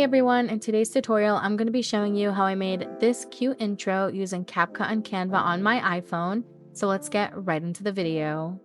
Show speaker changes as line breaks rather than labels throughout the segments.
Hey everyone, in today's tutorial, I'm going to be showing you how I made this cute intro using CapCut and Canva on my iPhone. So let's get right into the video.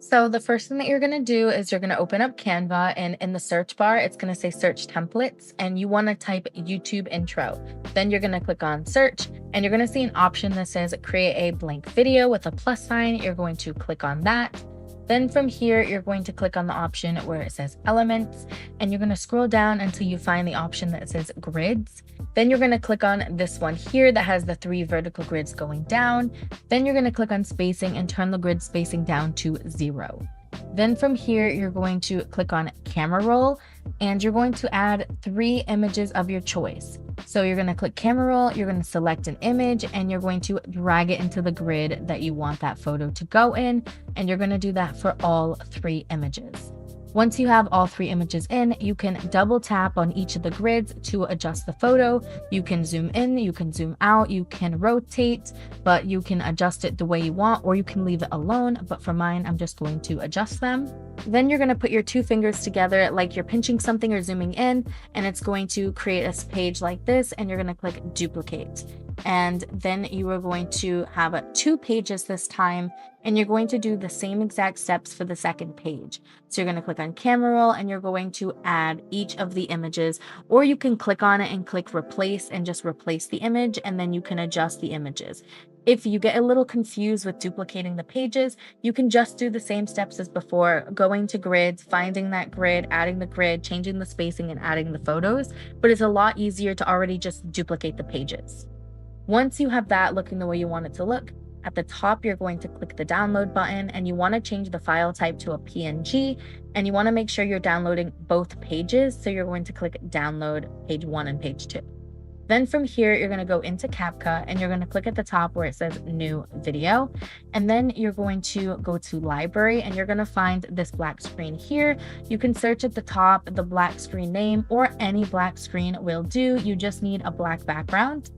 So the first thing that you're going to do is you're going to open up Canva, and in the search bar, it's going to say search templates, and you want to type YouTube intro. Then you're going to click on search, and you're going to see an option that says create a blank video with a plus sign. You're going to click on that. Then from here, you're going to click on the option where it says elements, and you're going to scroll down until you find the option that says grids. Then you're going to click on this one here that has the 3 vertical grids going down. Then you're going to click on spacing and turn the grid spacing down to 0. Then from here, you're going to click on camera roll, and you're going to add 3 images of your choice. So you're going to click camera roll, you're going to select an image, and you're going to drag it into the grid that you want that photo to go in. And you're going to do that for all 3 images. Once you have all 3 images in, you can double tap on each of the grids to adjust the photo. You can zoom in, you can zoom out, you can rotate, but you can adjust it the way you want, or you can leave it alone. But for mine, I'm just going to adjust them. Then you're going to put your 2 fingers together like you're pinching something or zooming in, and it's going to create a page like this, and you're going to click duplicate. And then you are going to have 2 pages this time, and you're going to do the same exact steps for the second page. So you're going to click on camera roll, and you're going to add each of the images, or you can click on it and click replace and just replace the image, and then you can adjust the images. If you get a little confused with duplicating the pages, you can just do the same steps as before, going to grids, finding that grid, adding the grid, changing the spacing, and adding the photos, but it's a lot easier to already just duplicate the pages. Once you have that looking the way you want it to look, at the top, you're going to click the download button, and you want to change the file type to a PNG, and you want to make sure you're downloading both pages. So you're going to click download page 1 and page 2. Then from here, you're going to go into CapCut, and you're going to click at the top where it says new video. And then you're going to go to library, and you're going to find this black screen here. You can search at the top the black screen name, or any black screen will do. You just need a black background.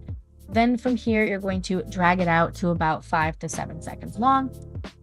Then from here, you're going to drag it out to about 5 to 7 seconds long.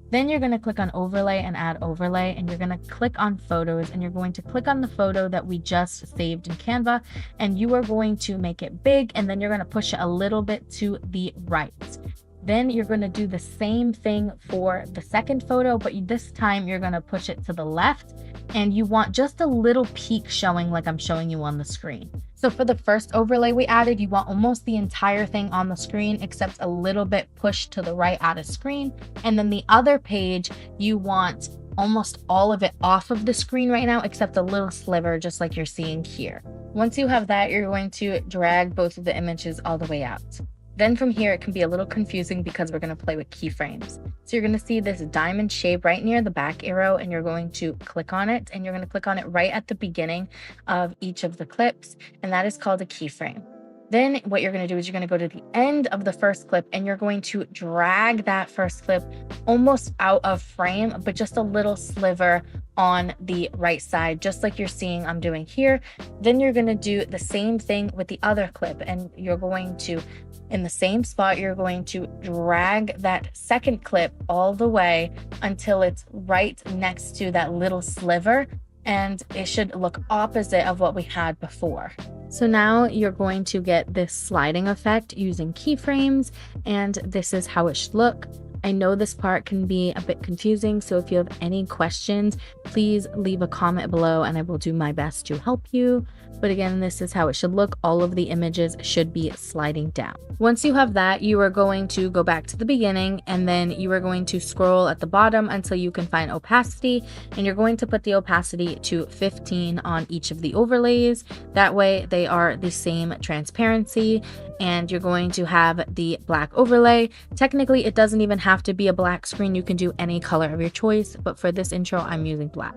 Then you're going to click on overlay and add overlay, and you're going to click on photos, and you're going to click on the photo that we just saved in Canva, and you are going to make it big, and then you're going to push it a little bit to the right. Then you're going to do the same thing for the second photo, but this time you're going to push it to the left, and you want just a little peak showing like I'm showing you on the screen. So for the first overlay we added, you want almost the entire thing on the screen except a little bit pushed to the right out of screen. And then the other page, you want almost all of it off of the screen right now except a little sliver just like you're seeing here. Once you have that, you're going to drag both of the images all the way out. Then from here, it can be a little confusing because we're going to play with keyframes. So you're going to see this diamond shape right near the back arrow, and you're going to click on it, and you're going to click on it right at the beginning of each of the clips, and that is called a keyframe. Then what you're going to do is you're going to go to the end of the first clip, and you're going to drag that first clip almost out of frame, but just a little sliver on the right side, just like you're seeing I'm doing here. Then you're going to do the same thing with the other clip, and you're going to, in the same spot, you're going to drag that second clip all the way until it's right next to that little sliver, and it should look opposite of what we had before. So now you're going to get this sliding effect using keyframes, and this is how it should look. I know this part can be a bit confusing, so if you have any questions, please leave a comment below and I will do my best to help you. But again, this is how it should look. All of the images should be sliding down. Once you have that, you are going to go back to the beginning, and then you are going to scroll at the bottom until you can find opacity, and you're going to put the opacity to 15 on each of the overlays. That way they are the same transparency, and you're going to have the black overlay. Technically, it doesn't even have to be a black screen. You can do any color of your choice, but for this intro, I'm using black.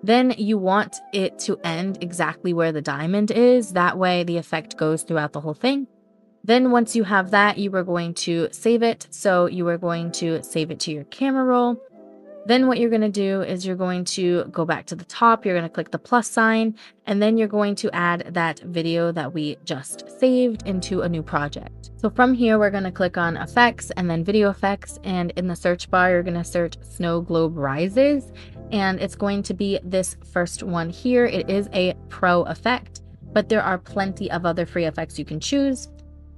Then you want it to end exactly where the diamond is. That way the effect goes throughout the whole thing. Then once you have that, you are going to save it. So you are going to save it to your camera roll. Then what you're going to do is you're going to go back to the top, you're going to click the plus sign, and then you're going to add that video that we just saved into a new project. So from here, we're going to click on effects and then video effects. And in the search bar, you're going to search Snow Globe Rises. And it's going to be this first one here. It is a pro effect, but there are plenty of other free effects you can choose.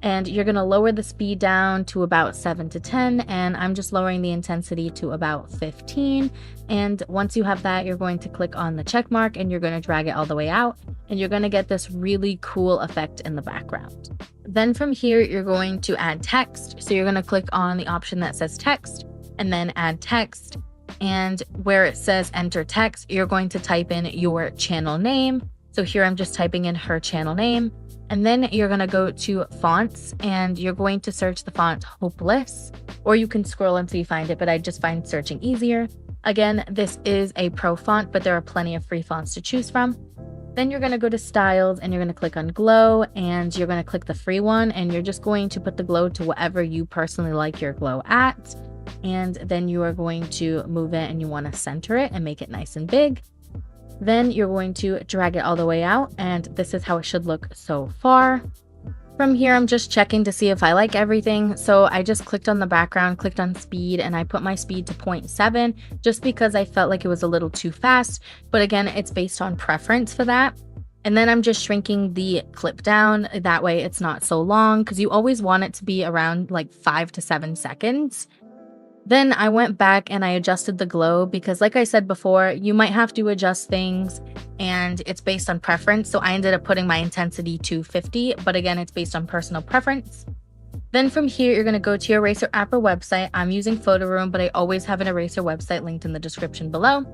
And you're going to lower the speed down to about 7 to 10, and I'm just lowering the intensity to about 15. And once you have that, you're going to click on the check mark and you're going to drag it all the way out, and you're going to get this really cool effect in the background. Then from here, you're going to add text. So you're going to click on the option that says text and then add text. And where it says enter text, you're going to type in your channel name. So here I'm just typing in her channel name. And then you're going to go to fonts and you're going to search the font Hopeless, or you can scroll until you find it, but I just find searching easier. Again, this is a pro font, but there are plenty of free fonts to choose from. Then you're going to go to styles and you're going to click on glow, and you're going to click the free one, and you're just going to put the glow to whatever you personally like your glow at. And then you are going to move it and you want to center it and make it nice and big. Then you're going to drag it all the way out, and this is how it should look so far. From here, I'm just checking to see if I like everything. So I just clicked on the background, clicked on speed, and I put my speed to 0.7 just because I felt like it was a little too fast. But again, it's based on preference for that. And then I'm just shrinking the clip down. That way it's not so long, because you always want it to be around like 5 to 7 seconds. Then I went back and I adjusted the glow because, like I said before, you might have to adjust things and it's based on preference. So I ended up putting my intensity to 50, but again, it's based on personal preference. Then from here, you're going to go to your eraser app or website. I'm using Photoroom, but I always have an eraser website linked in the description below.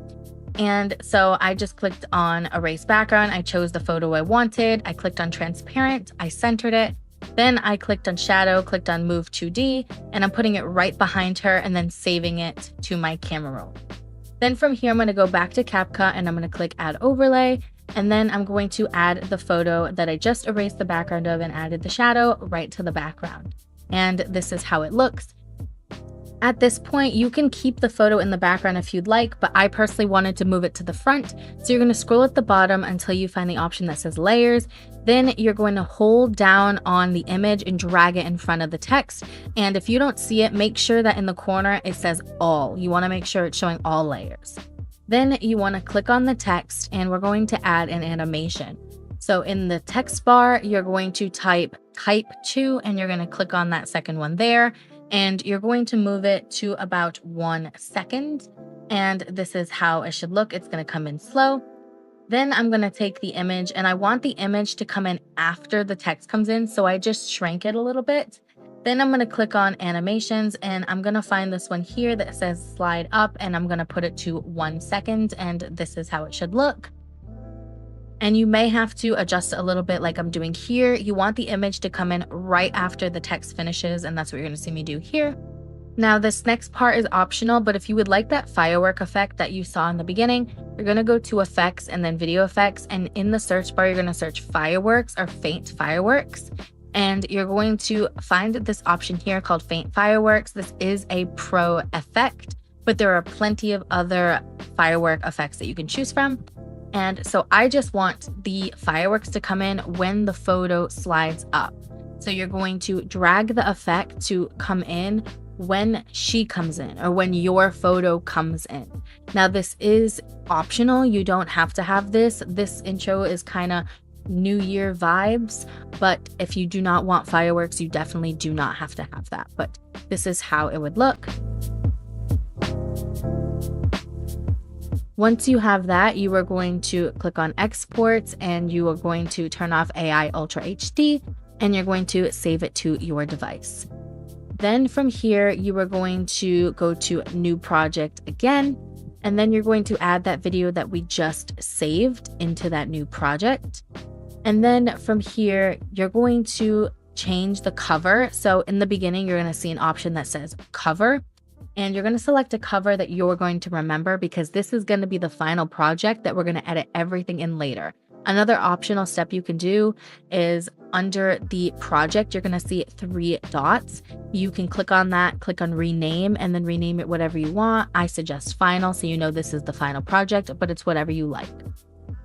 And so I just clicked on erase background. I chose the photo I wanted. I clicked on transparent. I centered it. Then I clicked on shadow, clicked on move 2D, and I'm putting it right behind her and then saving it to my camera roll. Then from here, I'm going to go back to CapCut and I'm going to click add overlay. And then I'm going to add the photo that I just erased the background of and added the shadow right to the background. And this is how it looks. At this point, you can keep the photo in the background if you'd like, but I personally wanted to move it to the front. So you're going to scroll at the bottom until you find the option that says layers. Then you're going to hold down on the image and drag it in front of the text. And if you don't see it, make sure that in the corner it says all. You want to make sure it's showing all layers. Then you want to click on the text and we're going to add an animation. So in the text bar, you're going to type 2 and you're going to click on that second one there. And you're going to move it to about 1 second. And this is how it should look. It's going to come in slow. Then I'm going to take the image and I want the image to come in after the text comes in. So I just shrank it a little bit. Then I'm going to click on animations and I'm going to find this one here that says slide up, and I'm going to put it to 1 second. And this is how it should look. And you may have to adjust it a little bit like I'm doing here. You want the image to come in right after the text finishes, and that's what you're going to see me do here. Now, this next part is optional, but if you would like that firework effect that you saw in the beginning, you're going to go to effects and then video effects. And in the search bar, you're going to search fireworks or faint fireworks. And you're going to find this option here called faint fireworks. This is a pro effect, but there are plenty of other firework effects that you can choose from. And so I just want the fireworks to come in when the photo slides up. So you're going to drag the effect to come in when she comes in or when your photo comes in. Now, this is optional. You don't have to have this. This intro is kind of New Year vibes, but if you do not want fireworks, you definitely do not have to have that. But this is how it would look. Once you have that, you are going to click on exports and you are going to turn off AI Ultra HD and you're going to save it to your device. Then from here, you are going to go to new project again, and then you're going to add that video that we just saved into that new project. And then from here, you're going to change the cover. So in the beginning, you're going to see an option that says cover. And you're going to select a cover that you're going to remember, because this is going to be the final project that we're going to edit everything in later. Another optional step you can do is under the project, you're going to see 3 dots. You can click on that, click on rename, and then rename it whatever you want. I suggest final, so you know this is the final project, but it's whatever you like.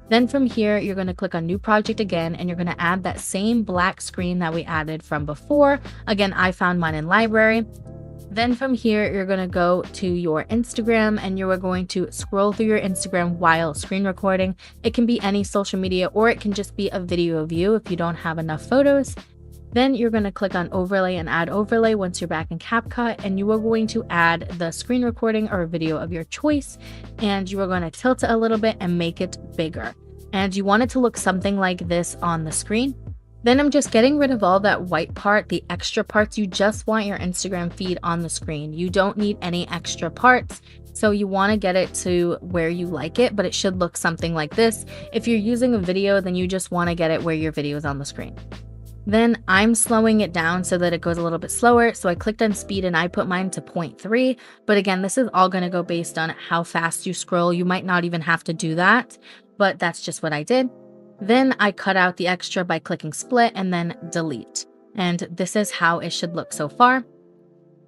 Then from here, you're going to click on new project again, and you're going to add that same black screen that we added from before. Again, I found mine in library. Then from here, you're going to go to your Instagram, and you are going to scroll through your Instagram while screen recording. It can be any social media, or it can just be a video of you if you don't have enough photos. Then you're going to click on overlay and add overlay once you're back in CapCut, and you are going to add the screen recording or video of your choice, and you are going to tilt it a little bit and make it bigger. And you want it to look something like this on the screen. Then I'm just getting rid of all that white part, the extra parts. You just want your Instagram feed on the screen. You don't need any extra parts. So you want to get it to where you like it, but it should look something like this. If you're using a video, then you just want to get it where your video is on the screen. Then I'm slowing it down so that it goes a little bit slower. So I clicked on speed and I put mine to 0.3. But again, this is all going to go based on how fast you scroll. You might not even have to do that, but that's just what I did. Then I cut out the extra by clicking split and then delete. And this is how it should look so far.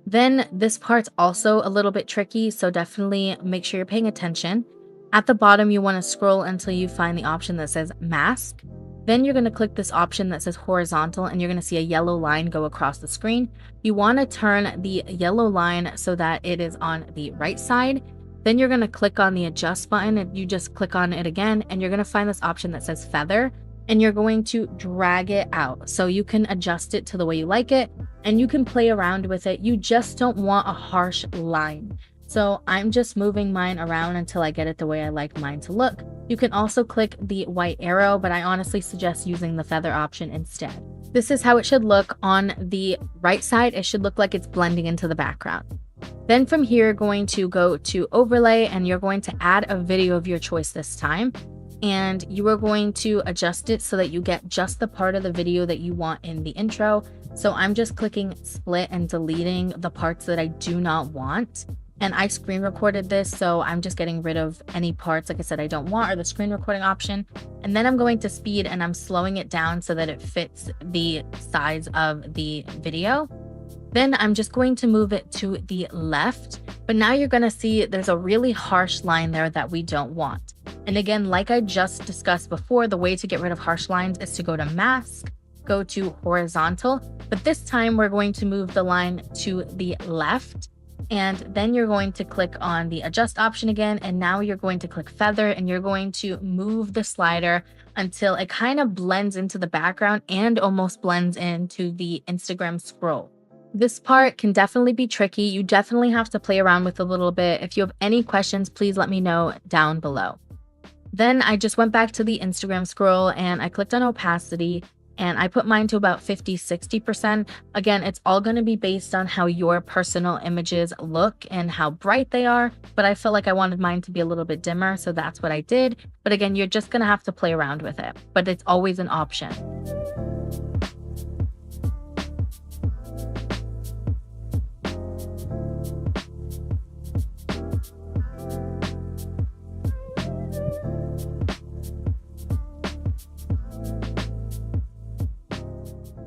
Then this part's also a little bit tricky, so definitely make sure you're paying attention. At the bottom, you want to scroll until you find the option that says mask. Then you're going to click this option that says horizontal, and you're going to see a yellow line go across the screen. You want to turn the yellow line so that it is on the right side. Then you're going to click on the adjust button, and you just click on it again, and you're going to find this option that says feather, and you're going to drag it out. So you can adjust it to the way you like it, and you can play around with it. You just don't want a harsh line. So I'm just moving mine around until I get it the way I like mine to look. You can also click the white arrow, but I honestly suggest using the feather option instead. This is how it should look on the right side. It should look like it's blending into the background. Then from here, you're going to go to overlay, and you're going to add a video of your choice this time. And you are going to adjust it so that you get just the part of the video that you want in the intro. So I'm just clicking split and deleting the parts that I do not want. And I screen recorded this, so I'm just getting rid of any parts, like I said, I don't want, or the screen recording option. And then I'm going to speed, and I'm slowing it down so that it fits the size of the video. Then I'm just going to move it to the left, but now you're going to see there's a really harsh line there that we don't want. And again, like I just discussed before, the way to get rid of harsh lines is to go to mask, go to horizontal, but this time we're going to move the line to the left. And then you're going to click on the adjust option again, and now you're going to click feather, and you're going to move the slider until it kind of blends into the background and almost blends into the Instagram scroll. This part can definitely be tricky. You definitely have to play around with a little bit. If you have any questions, please let me know down below. Then I just went back to the Instagram scroll, and I clicked on opacity, and I put mine to about 50–60%. Again, it's all going to be based on how your personal images look and how bright they are, but I felt like I wanted mine to be a little bit dimmer, so that's what I did. But again, you're just going to have to play around with it, but it's always an option.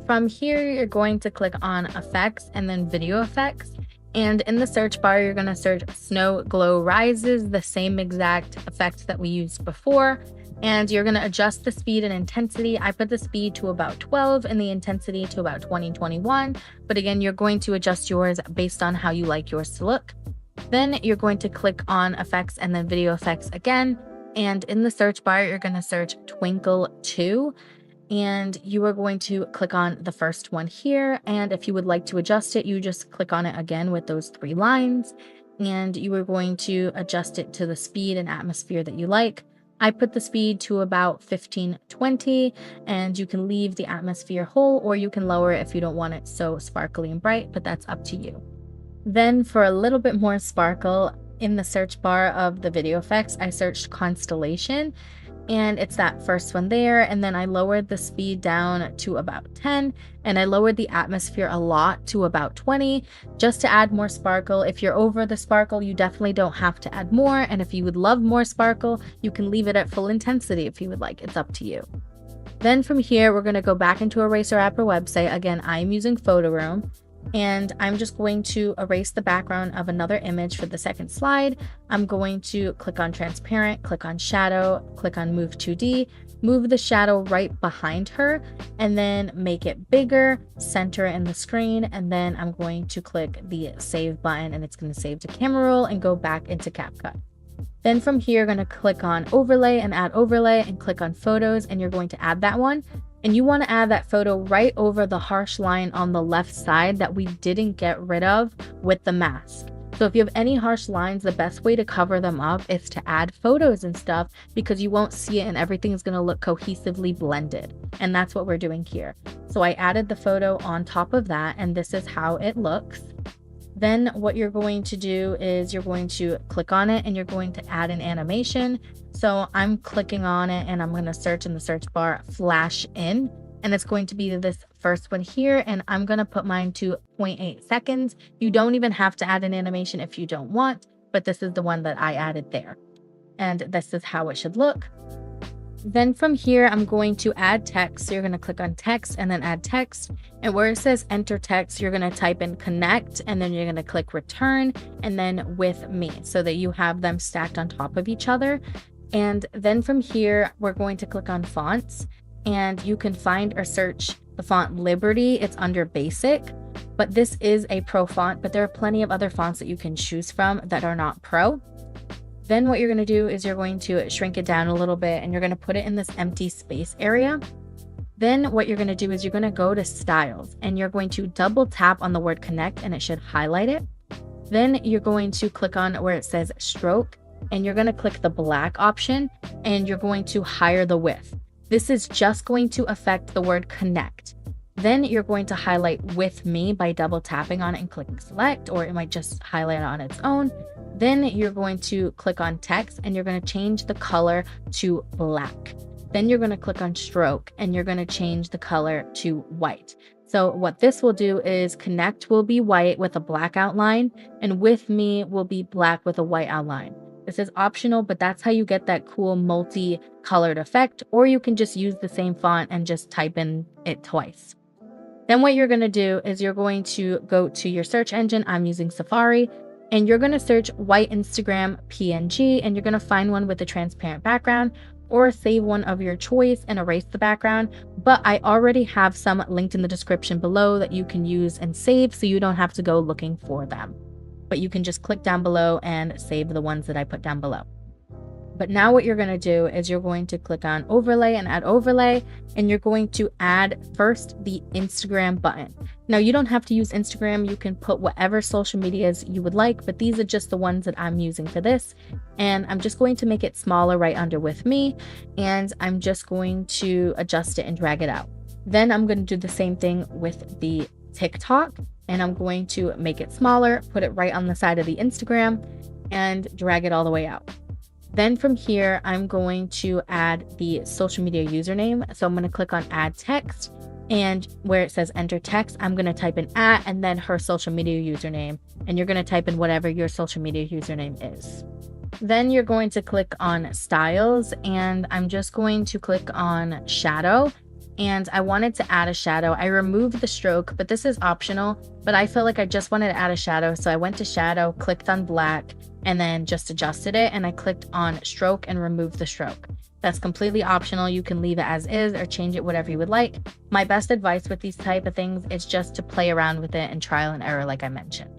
From here, you're going to click on effects and then video effects. And in the search bar, you're going to search Snow Glow Rises, the same exact effect that we used before. And you're going to adjust the speed and intensity. I put the speed to about 12 and the intensity to about 20–21. But again, you're going to adjust yours based on how you like yours to look. Then you're going to click on effects and then video effects again. And in the search bar, you're going to search Twinkle 2. And you are going to click on the first one here. And if you would like to adjust it, you just click on it again with those 3 lines. And you are going to adjust it to the speed and atmosphere that you like. I put the speed to about 15–20, and you can leave the atmosphere whole, or you can lower it if you don't want it so sparkly and bright, but that's up to you. Then for a little bit more sparkle, in the search bar of the video effects, I searched Constellation. and it's that first one there. And then I lowered the speed down to about 10, and I lowered the atmosphere a lot to about 20, just to add more sparkle. If you're over the sparkle, you definitely don't have to add more. And if you would love more sparkle, you can leave it at full intensity if you would like. It's up to you. Then from here, we're going to go back into Eraser app or website. Again, I'm using Photoroom. And I'm just going to erase the background of another image for the second slide. I'm going to click on transparent, click on shadow, click on move 2D, move the shadow right behind her, and then make it bigger, center it in the screen, and then I'm going to click the save button, and it's going to save to camera roll and go back into CapCut. Then from here, you're going to click on overlay and add overlay and click on photos, and you're going to add that one. And you want to add that photo right over the harsh line on the left side that we didn't get rid of with the mask. So if you have any harsh lines, the best way to cover them up is to add photos and stuff, because you won't see it and everything's going to look cohesively blended. And that's what we're doing here. So I added the photo on top of that, and this is how it looks. Then what you're going to do is you're going to click on it and you're going to add an animation. So I'm clicking on it and I'm going to search in the search bar flash in, and it's going to be this first one here, and I'm going to put mine to 0.8 seconds. You don't even have to add an animation if you don't want, but this is the one that I added there. And this is how it should look. Then from here, I'm going to add text. So you're going to click on text and then add text. And where it says enter text, you're going to type in connect, and then you're going to click return and then with me, so that you have them stacked on top of each other. And then from here, we're going to click on fonts, and you can find or search the font Liberty. It's under basic, but this is a pro font, but there are plenty of other fonts that you can choose from that are not pro. Then what you're going to do is you're going to shrink it down a little bit, and you're going to put it in this empty space area. Then what you're going to do is you're going to go to styles, and you're going to double tap on the word connect, and it should highlight it. Then you're going to click on where it says stroke, and you're going to click the black option, and you're going to higher the width. This is just going to affect the word connect. Then you're going to highlight with me by double tapping on it and clicking select, or it might just highlight it on its own. Then you're going to click on text, and you're going to change the color to black. Then you're going to click on stroke, and you're going to change the color to white. So what this will do is connect will be white with a black outline, and with me will be black with a white outline. This is optional, but that's how you get that cool multi-colored effect, or you can just use the same font and just type in it twice. Then what you're going to do is you're going to go to your search engine. I'm using Safari. And you're going to search white Instagram PNG, and you're going to find one with a transparent background, or save one of your choice and erase the background. But I already have some linked in the description below that you can use and save, so you don't have to go looking for them. But you can just click down below and save the ones that I put down below. But now what you're going to do is you're going to click on overlay and add overlay, and you're going to add first the Instagram button. Now you don't have to use Instagram. You can put whatever social medias you would like, but these are just the ones that I'm using for this. And I'm just going to make it smaller right under with me, and I'm just going to adjust it and drag it out. Then I'm going to do the same thing with the TikTok, and I'm going to make it smaller, put it right on the side of the Instagram, and drag it all the way out. Then from here, I'm going to add the social media username. So I'm going to click on add text, and where it says enter text, I'm going to type in @ and then her social media username. And you're going to type in whatever your social media username is. Then you're going to click on styles, and I'm just going to click on shadow. And I wanted to add a shadow. I removed the stroke, but this is optional, but I felt like I just wanted to add a shadow. So I went to shadow, clicked on black, and then just adjusted it. And I clicked on stroke and removed the stroke. That's completely optional. You can leave it as is or change it whatever you would like. My best advice with these type of things is just to play around with it and trial and error, like I mentioned.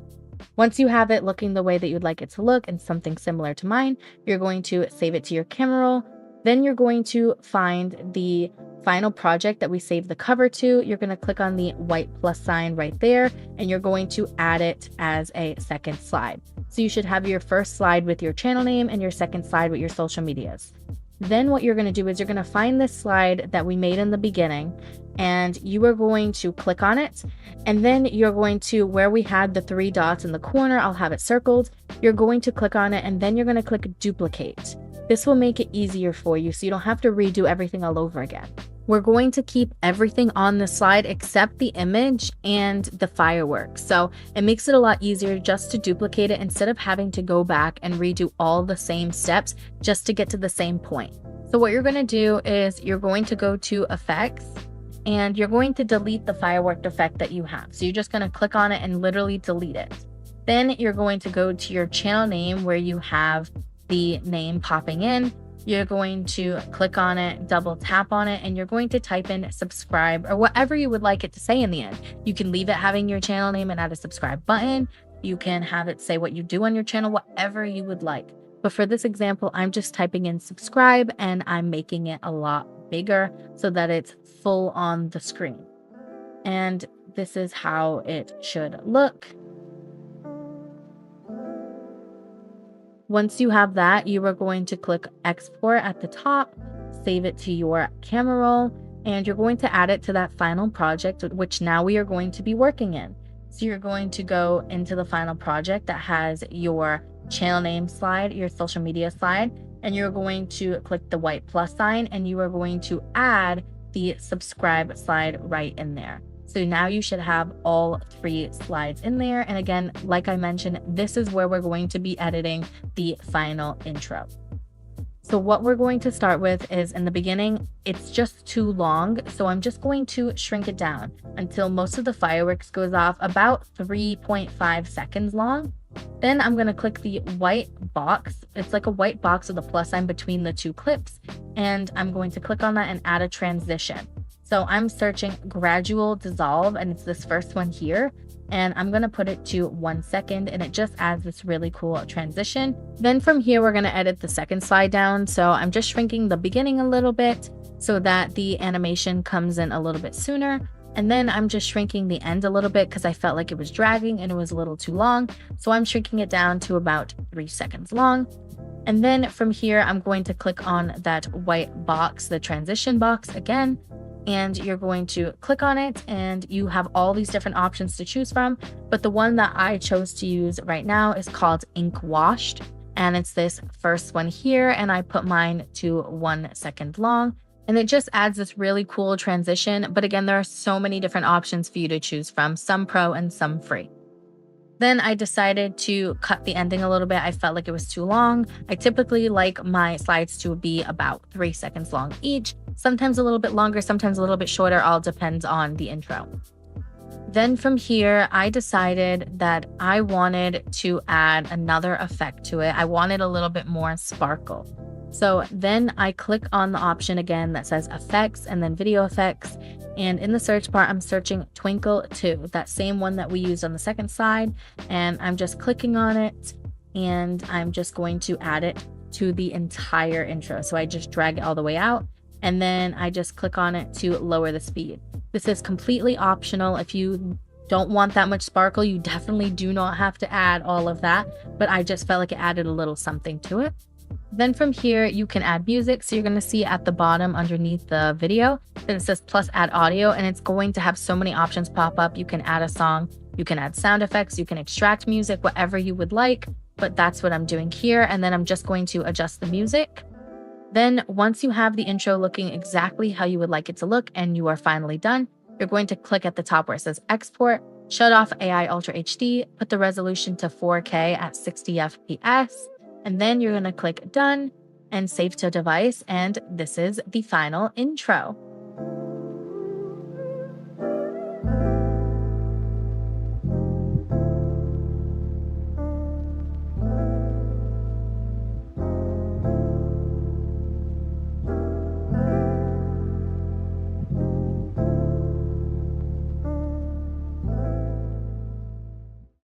Once you have it looking the way that you'd like it to look and something similar to mine, you're going to save it to your camera roll. Then you're going to find the final project that we saved the cover to. You're going to click on the white plus sign right there, and you're going to add it as a second slide. So you should have your first slide with your channel name and your second slide with your social medias. Then what you're going to do is you're going to find this slide that we made in the beginning, and you are going to click on it. And then you're going to, where we had the 3 dots in the corner, I'll have it circled. You're going to click on it, and then you're going to click duplicate. This will make it easier for you so you don't have to redo everything all over again. We're going to keep everything on the slide except the image and the fireworks. So it makes it a lot easier just to duplicate it instead of having to go back and redo all the same steps just to get to the same point. So what you're going to do is you're going to go to effects and you're going to delete the firework effect that you have. So you're just going to click on it and literally delete it. Then you're going to go to your channel name where you have the name popping in. You're going to click on it, double tap on it, and you're going to type in subscribe or whatever you would like it to say in the end. You can leave it having your channel name and add a subscribe button. You can have it say what you do on your channel, whatever you would like. But for this example, I'm just typing in subscribe and I'm making it a lot bigger so that it's full on the screen. And this is how it should look. Once you have that, you are going to click export at the top, save it to your camera roll, and you're going to add it to that final project, which now we are going to be working in. So you're going to go into the final project that has your channel name slide, your social media slide, and you're going to click the white plus sign and you are going to add the subscribe slide right in there. So now you should have all 3 slides in there. And again, like I mentioned, this is where we're going to be editing the final intro. So what we're going to start with is in the beginning, it's just too long. So I'm just going to shrink it down until most of the fireworks goes off, about 3.5 seconds long. Then I'm going to click the white box. It's like a white box with a plus sign between the 2 clips. And I'm going to click on that and add a transition. So I'm searching gradual dissolve and it's this first one here. And I'm going to put it to 1 second and it just adds this really cool transition. Then from here, we're going to edit the second slide down. So I'm just shrinking the beginning a little bit so that the animation comes in a little bit sooner. And then I'm just shrinking the end a little bit because I felt like it was dragging and it was a little too long. So I'm shrinking it down to about 3 seconds long. And then from here, I'm going to click on that white box, the transition box again, and you're going to click on it and you have all these different options to choose from. But the one that I chose to use right now is called Ink Washed. And it's this first one here. And I put mine to 1 second long. And it just adds this really cool transition. But again, there are so many different options for you to choose from, some pro and some free. Then I decided to cut the ending a little bit. I felt like it was too long. I typically like my slides to be about 3 seconds long each, sometimes a little bit longer, sometimes a little bit shorter, all depends on the intro. Then from here, I decided that I wanted to add another effect to it. I wanted a little bit more sparkle. So then I click on the option again that says effects and then video effects. And in the search bar, I'm searching Twinkle 2, that same one that we used on the second slide. And I'm just clicking on it and I'm just going to add it to the entire intro. So I just drag it all the way out and then I just click on it to lower the speed. This is completely optional. If you don't want that much sparkle, you definitely do not have to add all of that, but I just felt like it added a little something to it. Then from here, you can add music. So you're going to see at the bottom underneath the video that it says plus add audio, and it's going to have so many options pop up. You can add a song, you can add sound effects, you can extract music, whatever you would like, but that's what I'm doing here. And then I'm just going to adjust the music. Then once you have the intro looking exactly how you would like it to look and you are finally done, you're going to click at the top where it says export, shut off AI Ultra HD, put the resolution to 4K at 60 FPS, and then you're going to click done and save to device. And this is the final intro.